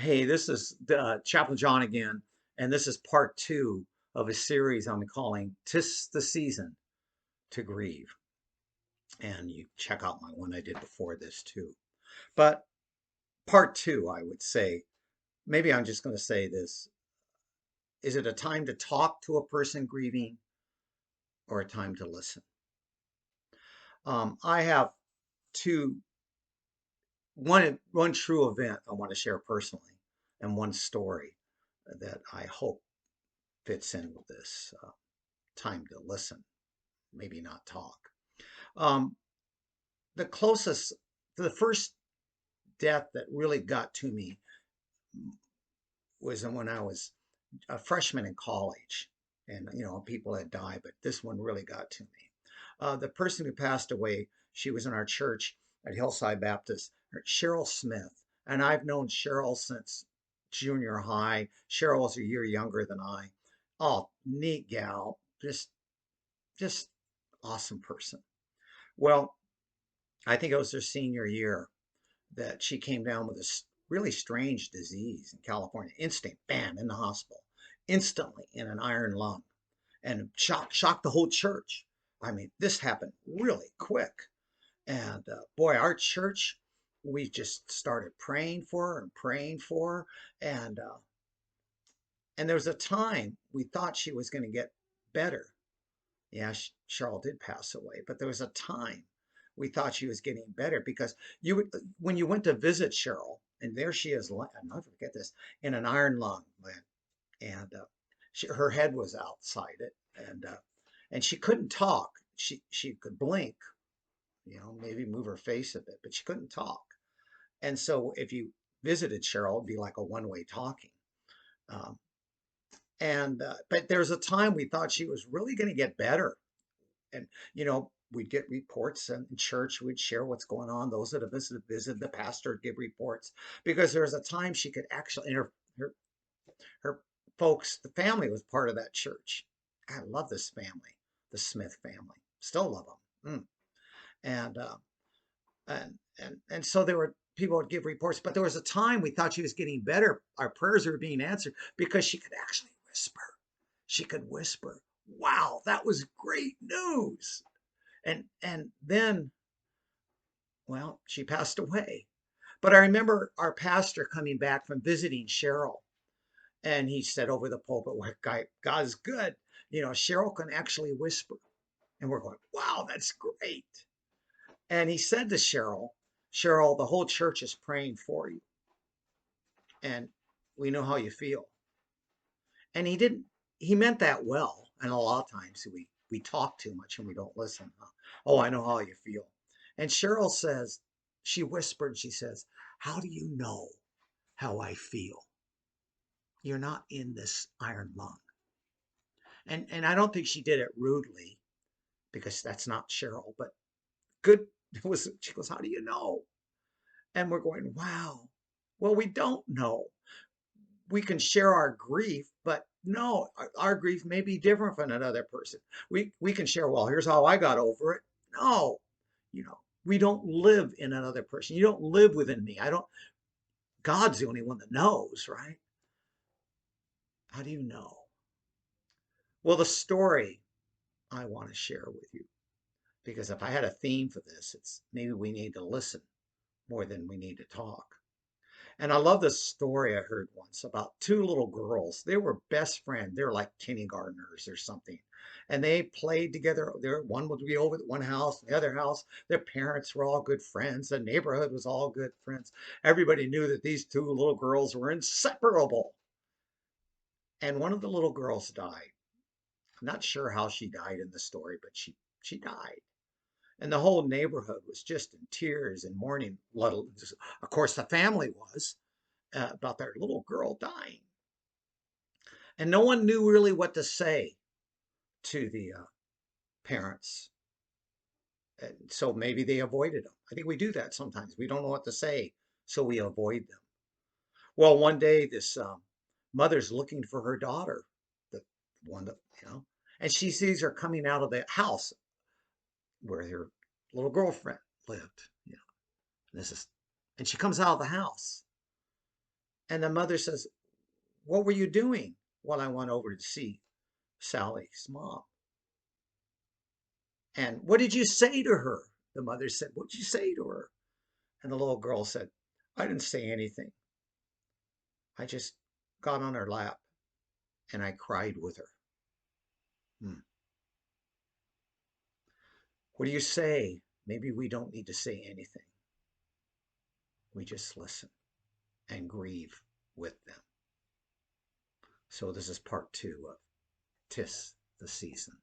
Hey, this is Chaplain John again, and this is part two of a series I'm calling "Tis the Season to Grieve." And you check out my one I did before this too. But part two, I would say, maybe I'm just going to say this: is it a time to talk to a person grieving or a time to listen? I have two, one true event I want to share personally, and one story that I hope fits in with this time to listen, maybe not talk. Um, the closest, the first death that really got to me was when I was a freshman in college. And, people had died, but this one really got to me. The person who passed away, she was in our church at Hillside Baptist, Cheryl Smith. And I've known Cheryl since junior high. Cheryl was a year younger than I. Oh, neat gal, just awesome person. Well, I think it was her senior year that she came down with a really strange disease in California. Instant, bam, in the hospital, instantly in an iron lung, and shocked the whole church. I mean, this happened really quick, and boy, our church, we just started praying for her and praying for her, and there was a time we thought she was going to get better. Yeah, Cheryl did pass away, but there was a time we thought she was getting better because you would, when you went to visit Cheryl, and there she is, I'll never forget this, in an iron lung, man, and her head was outside it, and she couldn't talk. She could blink, maybe move her face a bit, but she couldn't talk. And so if you visited Cheryl, it'd be like a one-way talking. Um, and but there was a time we thought she was really going to get better. And we'd get reports in church. We'd share what's going on. Those that have visited the pastor would give reports because there was a time she could actually, and her folks, the family was part of that church. I love this family, the Smith family. Still love them. And and so there were people would give reports, but there was a time we thought she was getting better. Our prayers were being answered because she could actually whisper. She could whisper. Wow, that was great news. And then, well, she passed away. But I remember our pastor coming back from visiting Cheryl, and he said over the pulpit, well, God's good. Cheryl can actually whisper. And we're going, wow, that's great. And he said to Cheryl, the whole church is praying for you. And we know how you feel. And he meant that well. And a lot of times we talk too much and we don't listen. Huh? Oh, I know how you feel. And Cheryl says, she whispered, she says, how do you know how I feel? You're not in this iron lung. And I don't think she did it rudely because that's not Cheryl, but good. She goes, how do you know? And we're going, wow. Well, we don't know. We can share our grief, but no, our grief may be different from another person. We can share, well, here's how I got over it. No, we don't live in another person. You don't live within me. I don't, God's the only one that knows, right? How do you know? Well, the story I want to share with you, because if I had a theme for this, it's maybe we need to listen more than we need to talk. And I love this story I heard once about two little girls. They were best friends. They were like kindergartners or something. And they played together. One would be over at one house, the other house. Their parents were all good friends. The neighborhood was all good friends. Everybody knew that these two little girls were inseparable. And one of the little girls died. I'm not sure how she died in the story, but she died. And the whole neighborhood was just in tears and mourning. Of course, the family was about their little girl dying. And no one knew really what to say to the parents. And so maybe they avoided them. I think we do that sometimes. We don't know what to say, so we avoid them. Well, one day this mother's looking for her daughter, the one that, and she sees her coming out of the house where her little girlfriend lived. This is, and she comes out of the house And the mother says, what were you doing? Well, I went over to see Sally's mom. And what did you say to her? The mother said, what did you say to her? And the little girl said, I didn't say anything. I just got on her lap and I cried with her. Hmm. What do you say? Maybe we don't need to say anything. We just listen and grieve with them. So this is part 2 of 'Tis the Season.